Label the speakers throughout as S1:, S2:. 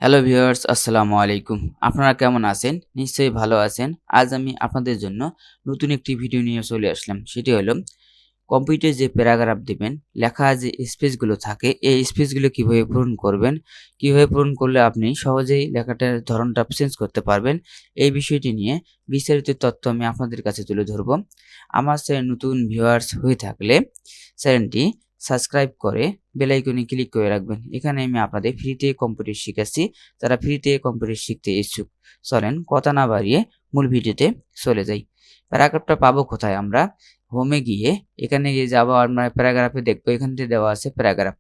S1: Hello viewers, আসসালামু আলাইকুম। আপনারা কেমন আছেন? নিশ্চয়ই ভালো আছেন। আজ আমি আপনাদের জন্য নতুন একটি ভিডিও নিয়ে চলে আসলাম। সেটি হলো কম্পিউটারে যে প্যারাগ্রাফ দিবেন, লেখা যে স্পেসগুলো থাকে, এই স্পেসগুলো কিভাবে পূরণ করবেন, কিভাবে পূরণ করলে আপনি সহজেই লেখাটার ধরনটা চেঞ্জ করতে পারবেন, এই বিষয়টি নিয়ে বিস্তারিত তথ্য আমি আপনাদের কাছে তুলে ধরব। আমার চ্যানেল নতুন ভিউয়ার্স হয়ে থাকলে চ্যানেলটি সাবস্ক্রাইব করে বেল আইকনে ক্লিক করে রাখবেন। এখানে আমি আপনাদের ফ্রিতে কম্পিউটার শিখাচ্ছি। যারা ফ্রিতে কম্পিউটার শিখতে ইচ্ছুক, চলেন কথা না বাড়িয়ে মূল ভিডিওতে চলে যাই। প্যারাগ্রাফটা পাবো কোথায় আমরা? হোমে গিয়ে এখানে গিয়ে যাবো, আমরা প্যারাগ্রাফে দেখবো, এখান থেকে দেওয়া আছে প্যারাগ্রাফ।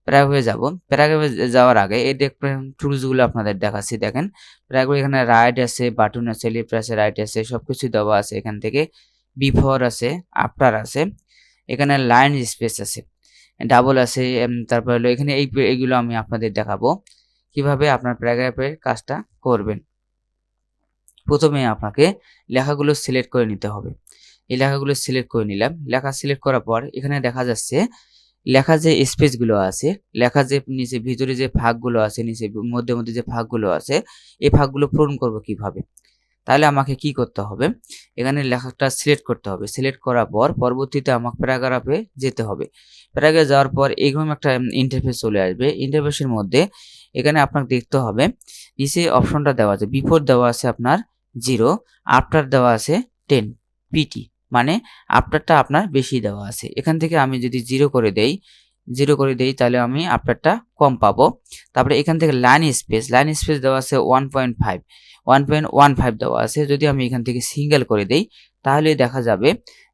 S1: প্যারাগ্রাফে যাব। প্যারাগ্রাফে যাওয়ার আগে এই দেখবেন টুলসগুলো আপনাদের দেখাচ্ছি। দেখেন প্যারাগ্রাফে এখানে রাইট আছে, বাটন আছে, লেফট আছে, রাইট আছে, সবকিছু দেওয়া আছে। এখান থেকে বিফোর আছে, আফটার আছে, এখানে লাইন স্পেস আছে, ডাবল আছে, তারপর হলো এখানে এইগুলো আমি আপনাদের দেখাবো কিভাবে আপনার প্যারাগ্রাফের কাজটা করবেন। প্রথমে আপনাকে লেখাগুলো সিলেক্ট করে নিতে হবে। এই লেখাগুলো সিলেক্ট করে নিলাম। লেখা সিলেক্ট করার পর এখানে দেখা যাচ্ছে লেখা যে স্পেসগুলো আছে, লেখা যে নিচে ভিতরে যে ভাগগুলো আছে, নিচে মধ্যে মধ্যে যে ভাগগুলো আছে, এই ভাগগুলো পূরণ করব কিভাবে? তাহলে আমাকে কি করতে হবে? এখানে লেখাটা সিলেক্ট করতে হবে। সিলেক্ট করার পর পরবর্তীতে আমাকে প্যারাগ্রাফে যেতে হবে। প্যারাগ্রাফে যাওয়ার পর এরকম একটা ইন্টারফেস চলে আসবে। ইন্টারফেসের মধ্যে এখানে আপনাকে দেখতে হবে নিচে অপশনটা দেওয়া আছে। বিফোর দেওয়া আছে আপনার 0, আফটার দেওয়া আছে 10 পিটি, মানে আফটারটা আপনার বেশি দেওয়া আছে। এখান থেকে আমি যদি 0 করে দেই, তাহলে আমি আফটারটা কম পাবো। তারপরে এখান থেকে লাইন স্পেস দেওয়া আছে 1.5, 1.15 দেওয়া আছে। যদি আমি এখান থেকে সিঙ্গেল করে দেই তাহলে দেখা যাবে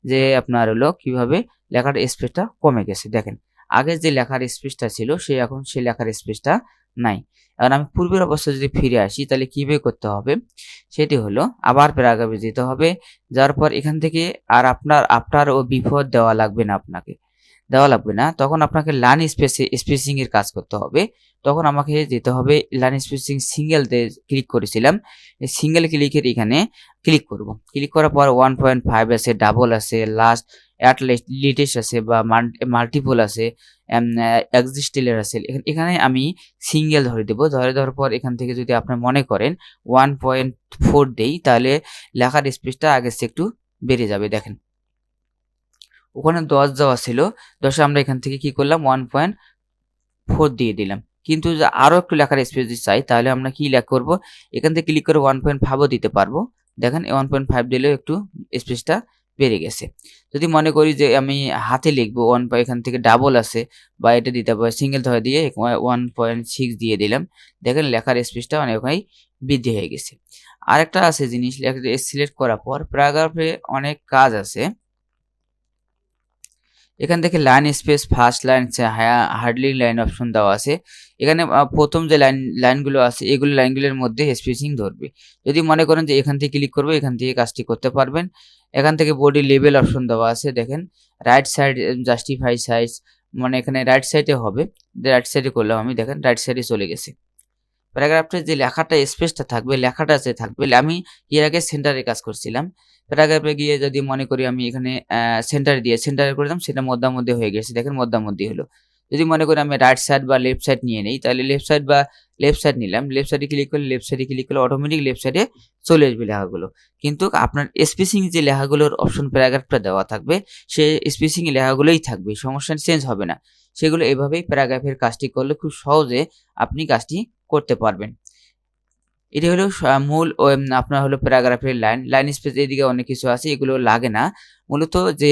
S1: যে আপনার হলো কিভাবে লেখার স্পেসটা কমে গেছে। দেখেন আগে যে লেখার স্পেসটা ছিল এখন সেই লেখার স্পেসটা নাই। এখন আমি পূর্বের অবস্থায় যদি ফিরে আসি তাহলে কিভাবে করতে হবে? সেটি হলো আবার প্যারাগ্রাফে যেতে হবে। যাওয়ার পর এখান থেকে আর আপনার আফটার ও বিফোর দেওয়া লাগবে না। তখন আপনাকে লাইন স্পেসিং এর কাজ করতে হবে। তখন আমাকে যেতে হবে লাইন স্পেসিং সিঙ্গেল তে ক্লিক করেছিলাম। এই সিঙ্গেল ক্লিকের এখানে ক্লিক করব। ক্লিক করার পর 1.5 আছে, ডাবল আছে, লাস্ট অ্যাট লেটেস্ট আছে বা মাল্টিপল আছে, এক্সিস্টেলের আছে। এখানে আমি সিঙ্গেল ধরে দেব। দেওয়ার পর এখান থেকে যদি আপনি মনে করেন 1.4 দেই তাহলে লেখার স্পেসটা আগের চেয়ে একটু বেড়ে যাবে। দেখেন ওখানে 10 দেওয়া ছিল, 10 আমরা এখান থেকে কি করলাম 1.4 দিয়ে দিলাম। কিন্তু আরো একটু লেখার স্পেস যদি চাই তাহলে আমরা কি করব? এখান থেকে ক্লিক করে 1.5 ও দিতে পারবো। দেখেন 1.5 দিলেও একটু স্পেসটা বেড়ে গেছে। যদি মনে করি যে আমি হাতে লিখবো এখান থেকে ডাবল আছে বা এটা দিতে পারি, সিঙ্গেল ধরে দিয়ে 1.6 দিয়ে দিলাম। দেখেন লেখার স্পেসটা অনেকটাই বৃদ্ধি হয়ে গেছে। আরেকটা আছে জিনিস, সিলেক্ট করার পর প্যারাগ্রাফে অনেক কাজ আছে। এখান থেকে line space, first line, hardly line option দেওয়া আছে। এখানে প্রথম যে লাইনগুলো আছে এগুলো লাইনগুলোর মধ্যে স্পেসিং ধরবে। যদি মনে করেন যে এখান থেকে ক্লিক করবো, এখান থেকে কাজটি করতে পারবেন। এখান থেকে বডি লেভেল অপশন দেওয়া আছে। দেখেন রাইট সাইড জাস্টিফাই সাইজ, মানে এখানে রাইট সাইডে হবে। রাইট সাইডে করলাম আমি, দেখেন রাইট সাইডে চলে গেছে। প্যারাগ্রাফটার যে লেখাটা স্পেসটা থাকবে, লেখাটা যে থাকবে, আমি এর আগে সেন্টারে কাজ করছিলাম। প্যারাগ্রাফে গিয়ে যদি মনে করি আমি এখানে সেন্টারে করলাম, সেটা মধ্যে হয়ে গেছে। দেখেন মধ্যে হলো। যদি মনে করি আমি রাইট সাইড বা লেফট সাইড নিয়ে নেই তাহলে লেফট সাইড নিলাম। লেফট সাইডে ক্লিক করলে অটোমেটিক লেফট সাইডে চলে আসবে লেখাগুলো। কিন্তু আপনার স্পেসিং যে লেখাগুলোর অপশন প্যারাগ্রাফটা দেওয়া থাকবে, সে স্পেসিং লেখাগুলোই থাকবে, সমস্যা চেঞ্জ হবে না। সেগুলো এভাবেই প্যারাগ্রাফের কাজটি করলে খুব সহজে আপনি কাজটি করতে পারবেন। এটি হলো মূল আপনার হলো প্যারাগ্রাফের লাইন স্পেস, এদিকে অনেক কিছু আছে, এগুলো লাগে না। মূলত যে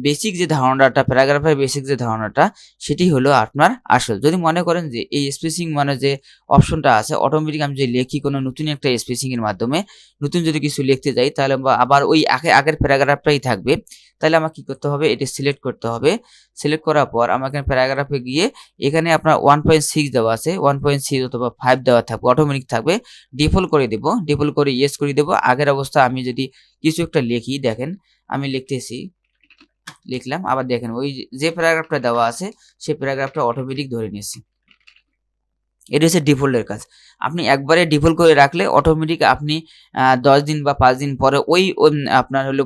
S1: বেসিক যে ধারণাটা, প্যারাগ্রাফের বেসিক যে ধারণাটা, সেটি হলো আপনার আসল। যদি মনে করেন যে এই স্পেসিং মানে যে অপশনটা আছে, অটোমেটিক আমি যদি লিখি কোনো নতুন একটা স্পেসিং এর মাধ্যমে, নতুন যদি কিছু লিখতে যাই তাহলে আবার ওই আগের প্যারাগ্রাফটাই থাকবে। তাহলে আমাকে কি করতে হবে? এটি সিলেক্ট করতে হবে। সিলেক্ট করার পর আমাকে প্যারাগ্রাফে গিয়ে এখানে আপনার 1.6 দেওয়া আছে, 1.6 অথবা 5 দেওয়া থাকবে, অটোমেটিক থাকবে। ডিফল্ট করে দেব, ডিফল্ট করে ইয়েস করে দেব। আগের অবস্থা আমি যদি কিছু একটা লিখি, দেখেন আমি লিখলাম, আবার দেখেন ওই যে প্যারাগ্রাফটা দেওয়া আছে সেই প্যারাগ্রাফটা অটোমেটিক ধরে নিয়েছি। এটা হচ্ছে ডিফল্টের কাজ। আপনি একবারে ডিফল্ট করে রাখলে অটোমেটিক আপনি ১০ দিন বা ৫ দিন পরে ওই আপনার হলো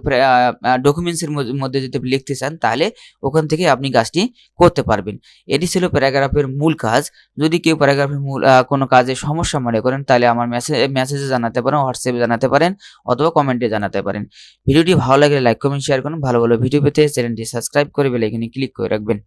S1: ডকুমেন্টসের মধ্যে যদি আপনি লিখতে চান তাহলে ওখান থেকে আপনি কাজটি করতে পারবেন। এটি ছিল প্যারাগ্রাফের মূল কাজ। যদি কেউ প্যারাগ্রাফের মূল কোনো কাজে সমস্যা মনে করেন তাহলে আমার মেসেজে জানাতে পারেন, হোয়াটসঅ্যাপে জানাতে পারেন অথবা কমেন্টে জানাতে পারেন। ভিডিওটি ভালো লাগলে লাইক, কমেন্ট, শেয়ার করুন। ভালো ভিডিও পেতে চ্যানেলটি সাবস্ক্রাইব করে বেল আইকনে ক্লিক করে রাখবেন।